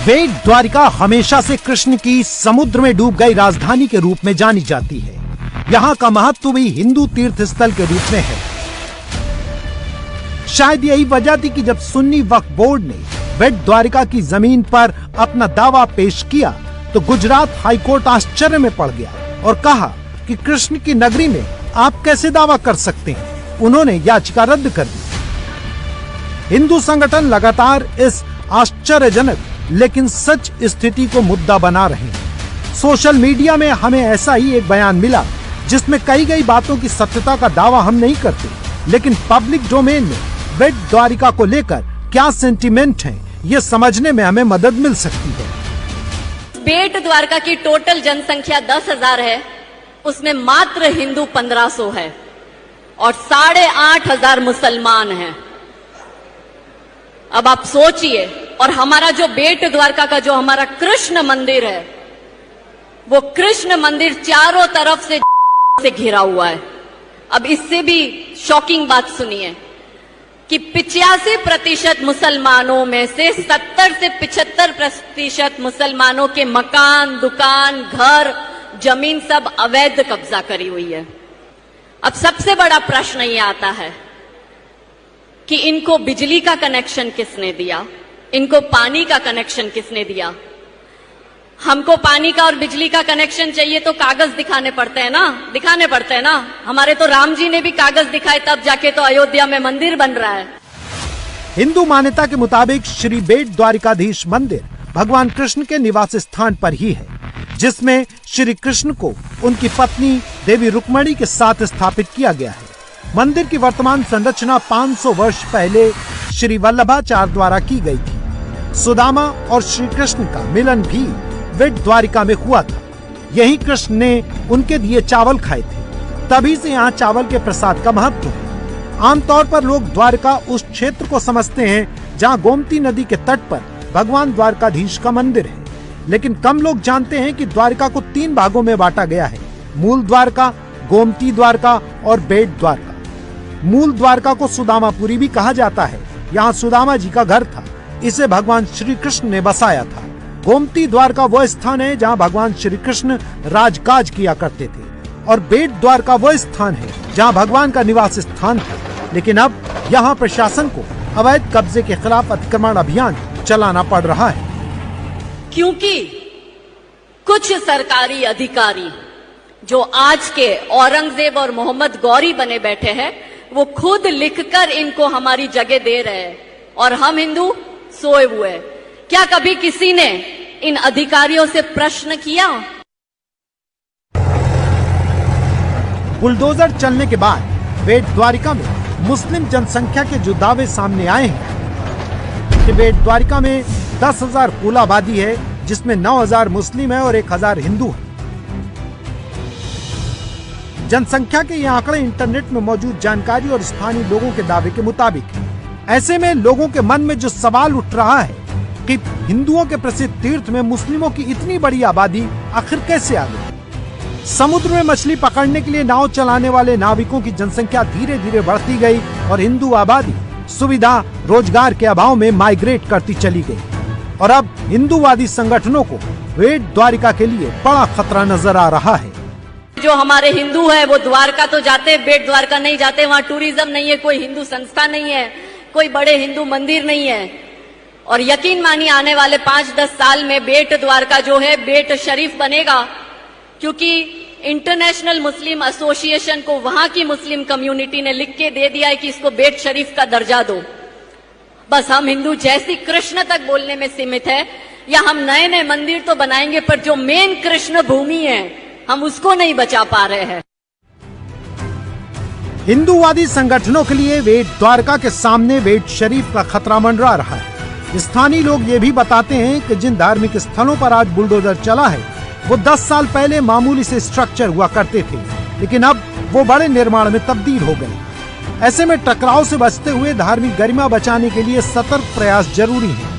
बेट द्वारिका हमेशा से कृष्ण की समुद्र में डूब गई राजधानी के रूप में जानी जाती है। यहाँ का महत्व भी हिंदू तीर्थ स्थल के रूप में है। शायद यही वजह थी कि जब सुन्नी वक्फ बोर्ड ने बेट द्वारिका की जमीन पर अपना दावा पेश किया तो गुजरात हाईकोर्ट आश्चर्य में पड़ गया और कहा कि कृष्ण की नगरी में आप कैसे दावा कर सकते हैं। उन्होंने याचिका रद्द कर दी। हिंदू संगठन लगातार इस आश्चर्यजनक लेकिन सच स्थिति को मुद्दा बना रहे हैं। सोशल मीडिया में हमें ऐसा ही एक बयान मिला जिसमें कही गई बातों की सत्यता का दावा हम नहीं करते, लेकिन पब्लिक डोमेन में बेट द्वारिका को लेकर क्या सेंटीमेंट है ये समझने में हमें मदद मिल सकती है। बेट द्वारका की टोटल जनसंख्या 10,000 है, उसमें मात्र हिंदू 1500 है और 8,500 मुसलमान हैं। अब आप सोचिए, और हमारा जो बेट द्वारका का जो हमारा कृष्ण मंदिर है, वो कृष्ण मंदिर चारों तरफ से घिरा हुआ है। अब इससे भी शॉकिंग बात सुनिए कि 85% मुसलमानों में से 70 से 75% मुसलमानों के मकान, दुकान, घर, जमीन सब अवैध कब्जा करी हुई है। अब सबसे बड़ा प्रश्न ये आता है कि इनको बिजली का कनेक्शन किसने दिया, इनको पानी का कनेक्शन किसने दिया। हमको पानी का और बिजली का कनेक्शन चाहिए तो कागज दिखाने पड़ते हैं ना। हमारे तो राम जी ने भी कागज दिखाए, तब जाके तो अयोध्या में मंदिर बन रहा है। हिंदू मान्यता के मुताबिक श्री बेट द्वारिकाधीश मंदिर भगवान कृष्ण के निवास स्थान पर ही है, जिसमें श्री कृष्ण को उनकी पत्नी देवी रुक्मणी के साथ स्थापित किया गया है। मंदिर की वर्तमान संरचना 500 वर्ष पहले श्री वल्लभाचार्य द्वारा की गई थी। सुदामा और श्री कृष्ण का मिलन भी बेट द्वारिका में हुआ था। यही कृष्ण ने उनके दिए चावल खाए थे, तभी से यहाँ चावल के प्रसाद का महत्व है। आमतौर पर लोग द्वारका उस क्षेत्र को समझते हैं जहाँ गोमती नदी के तट पर भगवान द्वारकाधीश का मंदिर है, लेकिन कम लोग जानते हैं कि द्वारका को 3 भागों में बांटा गया है: मूल द्वारका, गोमती द्वारका और बेट द्वारका। मूल द्वारका को सुदामापुरी भी कहा जाता है। यहाँ सुदामा जी का घर था, इसे भगवान श्री कृष्ण ने बसाया था। गोमती द्वारका वो स्थान है जहाँ भगवान श्री कृष्ण राजकाज किया करते थे, और बेट द्वारका वो स्थान है जहाँ भगवान का निवास स्थान था। लेकिन अब यहाँ प्रशासन को अवैध कब्जे के खिलाफ अतिक्रमण अभियान चलाना पड़ रहा है, क्योंकि कुछ सरकारी अधिकारी जो आज के औरंगजेब और मोहम्मद गौरी बने बैठे हैं, वो खुद लिखकर इनको हमारी जगह दे रहे हैं और हम हिंदू सोए हुए। क्या कभी किसी ने इन अधिकारियों से प्रश्न किया? बुलडोजर चलने के बाद बेट द्वारिका में मुस्लिम जनसंख्या के जो दावे सामने आए हैं कि बेट द्वारिका में 10,000 कुल आबादी है, जिसमें 9,000 मुस्लिम है और 1,000 हिंदू है। जनसंख्या के ये आंकड़े इंटरनेट में मौजूद जानकारी और स्थानीय लोगों के दावे के मुताबिक है। ऐसे में लोगों के मन में जो सवाल उठ रहा है कि हिंदुओं के प्रसिद्ध तीर्थ में मुस्लिमों की इतनी बड़ी आबादी आखिर कैसे आ गई। समुद्र में मछली पकड़ने के लिए नाव चलाने वाले नाविकों की जनसंख्या धीरे धीरे बढ़ती गई और हिंदू आबादी सुविधा रोजगार के अभाव में माइग्रेट करती चली गई, और अब हिंदूवादी संगठनों को बेट द्वारिका के लिए बड़ा खतरा नजर आ रहा है। जो हमारे हिंदू है वो द्वारका तो जाते, बेट द्वारका नहीं जाते। वहाँ टूरिज्म नहीं है, कोई हिंदू संस्था नहीं है, कोई बड़े हिंदू मंदिर नहीं है। और यकीन मानिए आने वाले 5-10 साल में बेट द्वारका जो है बेट शरीफ बनेगा, क्योंकि इंटरनेशनल मुस्लिम एसोसिएशन को वहां की मुस्लिम कम्युनिटी ने लिख के दे दिया है कि इसको बेट शरीफ का दर्जा दो। बस हम हिंदू जैसी कृष्ण तक बोलने में सीमित है, या हम नए नए मंदिर तो बनाएंगे पर जो मेन कृष्ण भूमि है हम उसको नहीं बचा पा रहे हैं। हिंदूवादी संगठनों के लिए बेट द्वारका के सामने बेट शरीफ का खतरा मंडरा रहा है। स्थानीय लोग ये भी बताते हैं कि जिन धार्मिक स्थलों पर आज बुलडोजर चला है वो 10 साल पहले मामूली से स्ट्रक्चर हुआ करते थे, लेकिन अब वो बड़े निर्माण में तब्दील हो गए। ऐसे में टकराव से बचते हुए धार्मिक गरिमा बचाने के लिए सतर्क प्रयास जरूरी है।